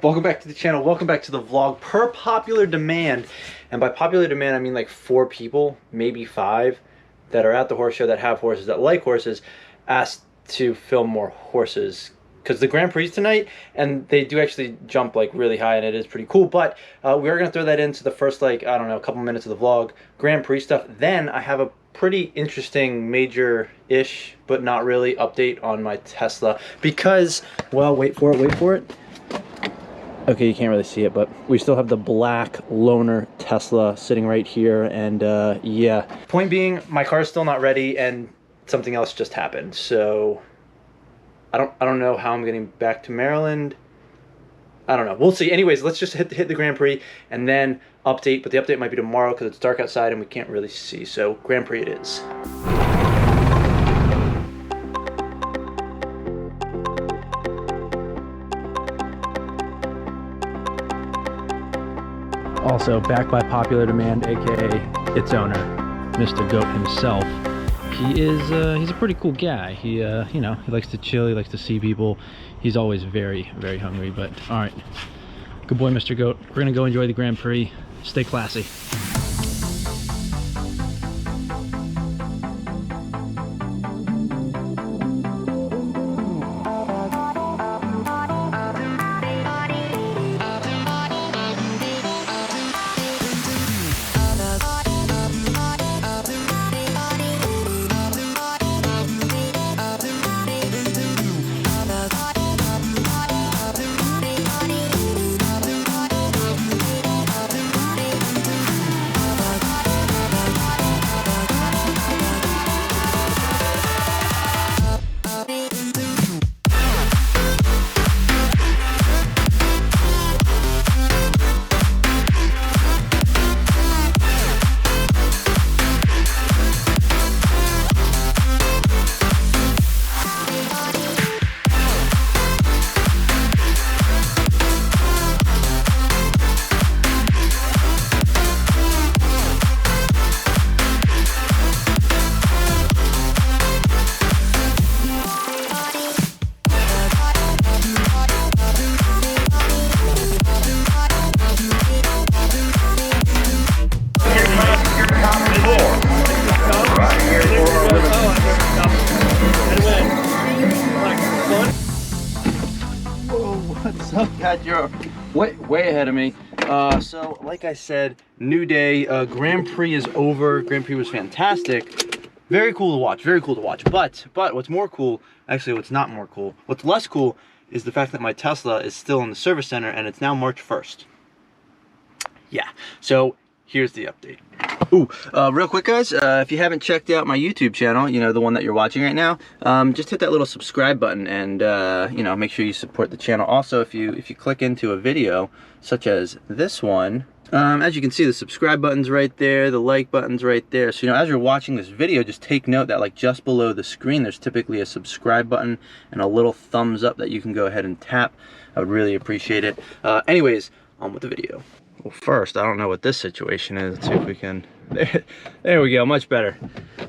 Welcome back to the channel. Welcome back to the vlog. Per popular demand, and by popular demand I mean like 4 people, maybe 5, that are at the horse show, that have horses, that like horses, asked to film more horses because the Grand Prix tonight, and they do actually jump like really high and it is pretty cool. But we are going to throw that into the first, like, I don't know, a couple minutes of the vlog, Grand Prix stuff. Then I have a pretty interesting major-ish but not really update on my Tesla because, well, wait for it. Okay, you can't really see it, but we still have the black loaner Tesla sitting right here, and yeah. Point being, my car is still not ready, and something else just happened. So I don't know how I'm getting back to Maryland. I don't know. We'll see. Anyways, let's just hit the Grand Prix and then update. But the update might be tomorrow because it's dark outside and we can't really see. So Grand Prix it is. Also, back by popular demand, aka its owner, Mr. Goat himself. He's a pretty cool guy. He you know, he likes to chill, he likes to see people. He's always very, very hungry, but all right. Good boy, Mr. Goat. We're gonna go enjoy the Grand Prix. Stay classy. What's up, God? You're way ahead of me. So like I said, new day. Grand Prix is over. Grand Prix was fantastic. Very cool to watch. Very cool to watch. But what's more cool, actually what's not more cool, what's less cool is the fact that my Tesla is still in the service center and it's now March 1st. Yeah, so here's the update. Ooh, real quick, guys, if you haven't checked out my YouTube channel, you know, the one that you're watching right now, just hit that little subscribe button and, you know, make sure you support the channel. Also, if you click into a video such as this one, as you can see, the subscribe button's right there, the like button's right there. So, you know, as you're watching this video, just take note that, like, just below the screen, there's typically a subscribe button and a little thumbs up that you can go ahead and tap. I would really appreciate it. Anyways, on with the video. Well, first, I don't know what this situation is. Let's see if we can... There we go, much better.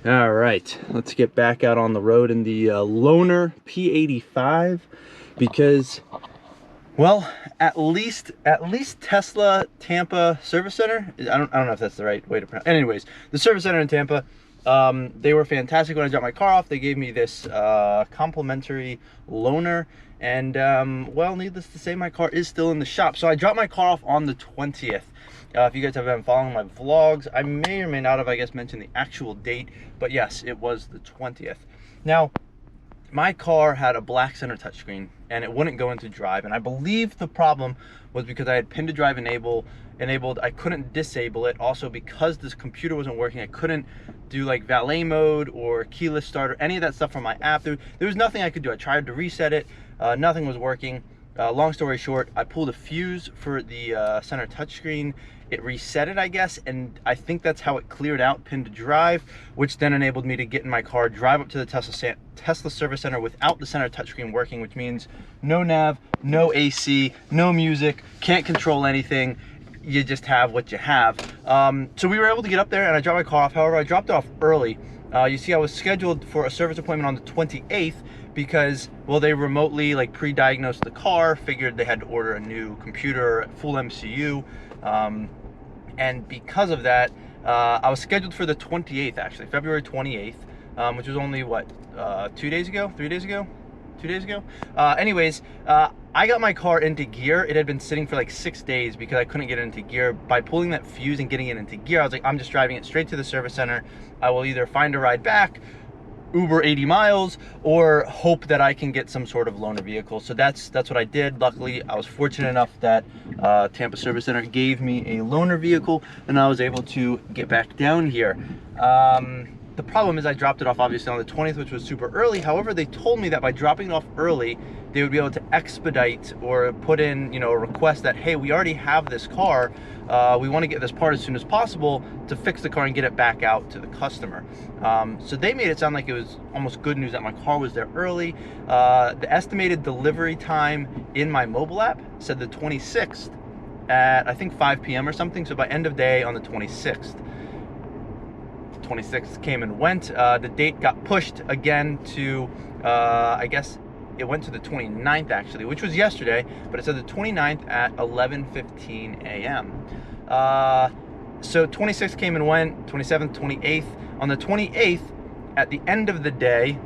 All right, let's get back out on the road in the loaner P85 because, well, at least Tesla Tampa Service Center. I don't know if that's the right way to pronounce it. Anyways, the service center in Tampa, they were fantastic. When I dropped my car off, they gave me this complimentary loaner. And, well, needless to say, my car is still in the shop. So I dropped my car off on the 20th. If you guys have been following my vlogs, I may or may not have, I guess, mentioned the actual date. But yes, it was the 20th. Now, my car had a black center touchscreen, and it wouldn't go into drive. And I believe the problem was because I had pin to drive enabled. I couldn't disable it. Also, because this computer wasn't working, I couldn't do like valet mode or keyless start or any of that stuff from my app. There was nothing I could do. I tried to reset it. Nothing was working. Long story short, I pulled a fuse for the center touchscreen. It reset it, I guess, and I think that's how it cleared out pin to drive, which then enabled me to get in my car, drive up to the Tesla service center without the center touchscreen working, which means no nav, no AC, no music, can't control anything. You just have what you have. So we were able to get up there and I dropped my car off. However, I dropped it off early. You see, I was scheduled for a service appointment on the 28th because, well, they remotely like pre-diagnosed the car, figured they had to order a new computer, full MCU, and because of that, I was scheduled for the 28th, actually, February 28th, which was only, what, 2 days ago? 3 days ago? 2 days ago? Anyways, I got my car into gear. It had been sitting for like 6 days because I couldn't get it into gear. By pulling that fuse and getting it into gear, I was like, I'm just driving it straight to the service center. I will either find a ride back, Uber 80 miles, or hope that I can get some sort of loaner vehicle. So that's what I did. Luckily, I was fortunate enough that Tampa Service Center gave me a loaner vehicle, and I was able to get back down here. The problem is I dropped it off obviously on the 20th, which was super early. However, they told me that by dropping it off early, they would be able to expedite or put in, you know, a request that, hey, we already have this car. We want to get this part as soon as possible to fix the car and get it back out to the customer. So they made it sound like it was almost good news that my car was there early. The estimated delivery time in my mobile app said the 26th at, I think, 5 p.m. or something. So by end of day on the 26th. 26th came and went. The date got pushed again to, I guess it went to the 29th actually, which was yesterday, but it said the 29th at 11:15 a.m. So 26th came and went, 27th, 28th. On the 28th, at the end of the day,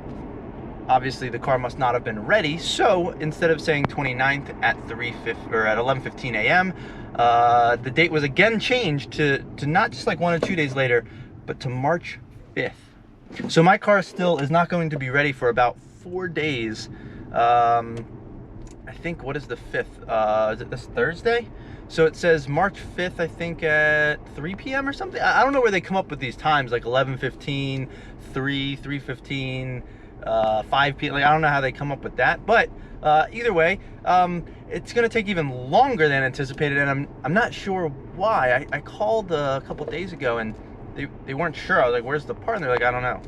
obviously the car must not have been ready, so instead of saying 29th at 11:15 a.m., the date was again changed to not just like 1 or 2 days later, but to March 5th. So my car still is not going to be ready for about 4 days. I think, what is the 5th? Is it this Thursday? So it says March 5th, I think at 3 p.m. or something. I don't know where they come up with these times, like 11:15, 3:15, 5 p.m. Like, I don't know how they come up with that, but either way, it's gonna take even longer than anticipated, and I'm not sure why. I called a couple days ago and they weren't sure. I was like, where's the part? And they're like, I don't know.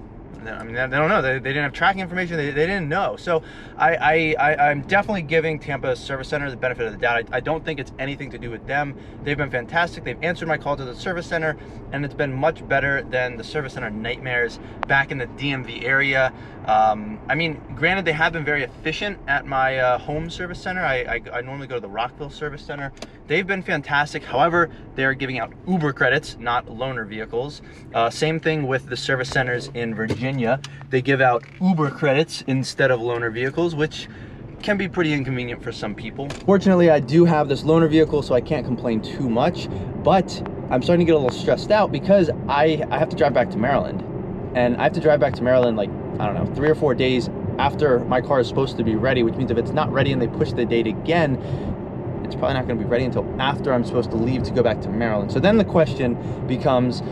I mean, they don't know. They didn't have tracking information. They didn't know. So I'm definitely giving Tampa Service Center the benefit of the doubt. I don't think it's anything to do with them. They've been fantastic. They've answered my call to the service center, and it's been much better than the service center nightmares back in the DMV area. I mean, granted, they have been very efficient at my home service center. I normally go to the Rockville Service Center. They've been fantastic. However, they're giving out Uber credits, not loaner vehicles. Same thing with the service centers in Virginia. They give out Uber credits instead of loaner vehicles, which can be pretty inconvenient for some people. Fortunately, I do have this loaner vehicle, so I can't complain too much, but I'm starting to get a little stressed out because I have to drive back to Maryland. And I have to drive back to Maryland, like, I don't know, 3 or 4 days after my car is supposed to be ready, which means if it's not ready and they push the date again, it's probably not going to be ready until after I'm supposed to leave to go back to Maryland. So then the question becomes,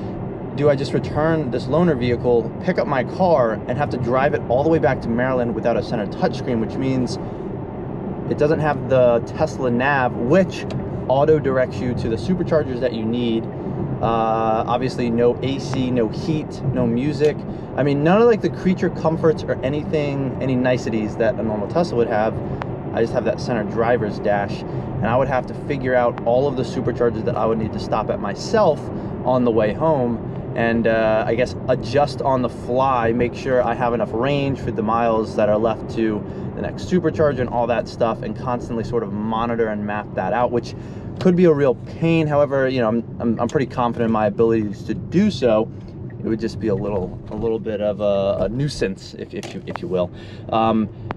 do I just return this loaner vehicle, pick up my car, and have to drive it all the way back to Maryland without a center touchscreen, which means it doesn't have the Tesla nav, which auto directs you to the superchargers that you need. Obviously no AC, no heat, no music. I mean, none of like the creature comforts or anything, any niceties that a normal Tesla would have. I just have that center driver's dash, and I would have to figure out all of the superchargers that I would need to stop at myself on the way home, and I guess adjust on the fly, make sure I have enough range for the miles that are left to the next supercharger and all that stuff, and constantly sort of monitor and map that out, which could be a real pain. However, you know, I'm pretty confident in my abilities to do so. It would just be a little bit of a nuisance, if you will.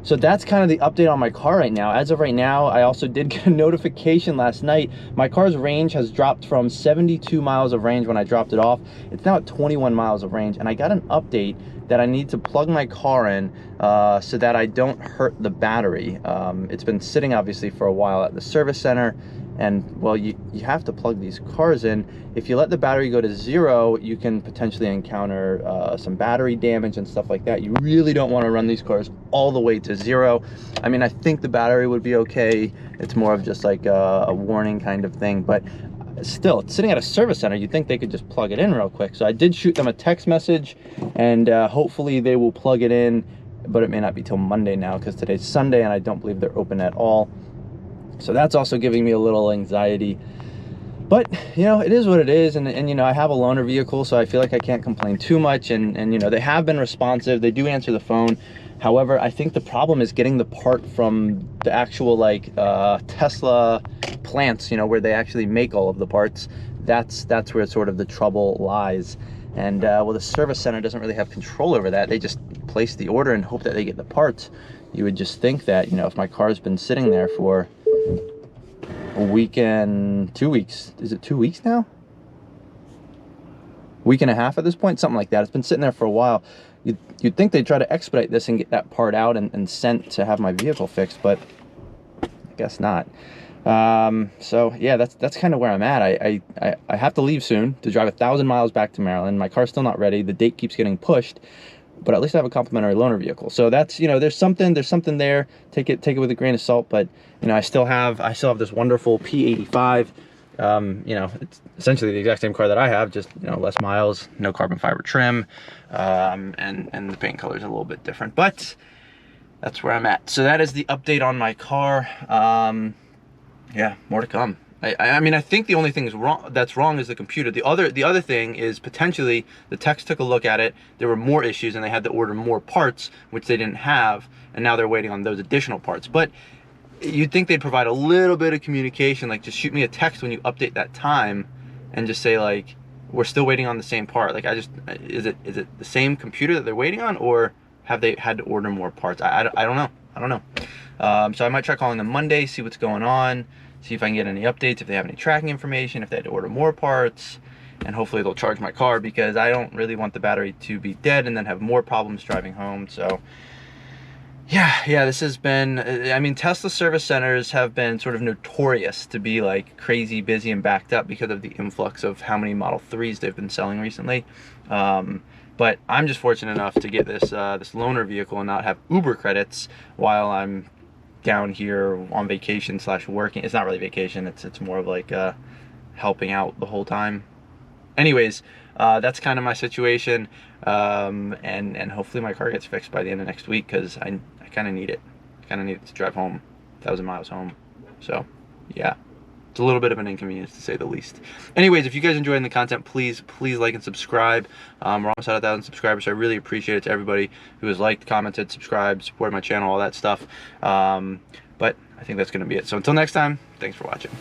So that's kind of the update on my car right now. As of right now, I also did get a notification last night. My car's range has dropped from 72 miles of range when I dropped it off. It's now at 21 miles of range, and I got an update that I need to plug my car in so that I don't hurt the battery. It's been sitting obviously for a while at the service center, and well, you have to plug these cars in. If you let the battery go to 0, you can potentially encounter some battery damage and stuff like that. You really don't want to run these cars all the way to 0. I mean, I think the battery would be okay. It's more of just like a warning kind of thing, but still, it's sitting at a service center. You'd think they could just plug it in real quick. So I did shoot them a text message, and hopefully they will plug it in, but it may not be till Monday now because today's Sunday and I don't believe they're open at all. So that's also giving me a little anxiety. But, you know, it is what it is, and you know, I have a loaner vehicle, so I feel like I can't complain too much, and you know, they have been responsive, they do answer the phone. However, I think the problem is getting the part from the actual, like, Tesla plants, you know, where they actually make all of the parts. That's where sort of the trouble lies. And, well, the service center doesn't really have control over that. They just place the order and hope that they get the parts. You would just think that, you know, if my car's been sitting there for a week and 2 weeks, is it 2 weeks now? Week and a half at this point, something like that. It's been sitting there for a while. You'd think they'd try to expedite this and get that part out and sent to have my vehicle fixed, but I guess not. So yeah, that's kind of where I'm at. I have to leave soon to drive 1,000 miles back to Maryland. My car's still not ready. The date keeps getting pushed, but at least I have a complimentary loaner vehicle. So that's, you know, there's something there. Take it with a grain of salt, but you know, I still have this wonderful P85. You know, it's essentially the exact same car that I have, just, you know, less miles, no carbon fiber trim, and the paint color is a little bit different, but that's where I'm at. So that is the update on my car. Yeah, more to come. I mean, I think the only thing that's wrong is the computer. The other thing is potentially the techs took a look at it. There were more issues and they had to order more parts, which they didn't have, and now they're waiting on those additional parts. But you'd think they'd provide a little bit of communication, like just shoot me a text when you update that time and just say, like, we're still waiting on the same part. Like, is it the same computer that they're waiting on, or have they had to order more parts? I don't know. So I might try calling them Monday, see what's going on, see if I can get any updates, if they have any tracking information, if they had to order more parts, and hopefully they'll charge my car, because I don't really want the battery to be dead and then have more problems driving home. So yeah, this has been, I mean, Tesla service centers have been sort of notorious to be like crazy busy and backed up because of the influx of how many Model 3s they've been selling recently. But I'm just fortunate enough to get this loaner vehicle and not have Uber credits while I'm down here on vacation / working. It's not really vacation, it's more of like helping out the whole time. Anyways, that's kind of my situation, and hopefully my car gets fixed by the end of next week, because I kind of need it. I kind of need it to drive home, 1,000 miles home. So yeah, it's a little bit of an inconvenience to say the least. Anyways, if you guys enjoying the content, please like and subscribe. We're almost at 1,000 subscribers, so I really appreciate it to everybody who has liked, commented, subscribed, supported my channel, all that stuff. But I think that's going to be it. So until next time, thanks for watching.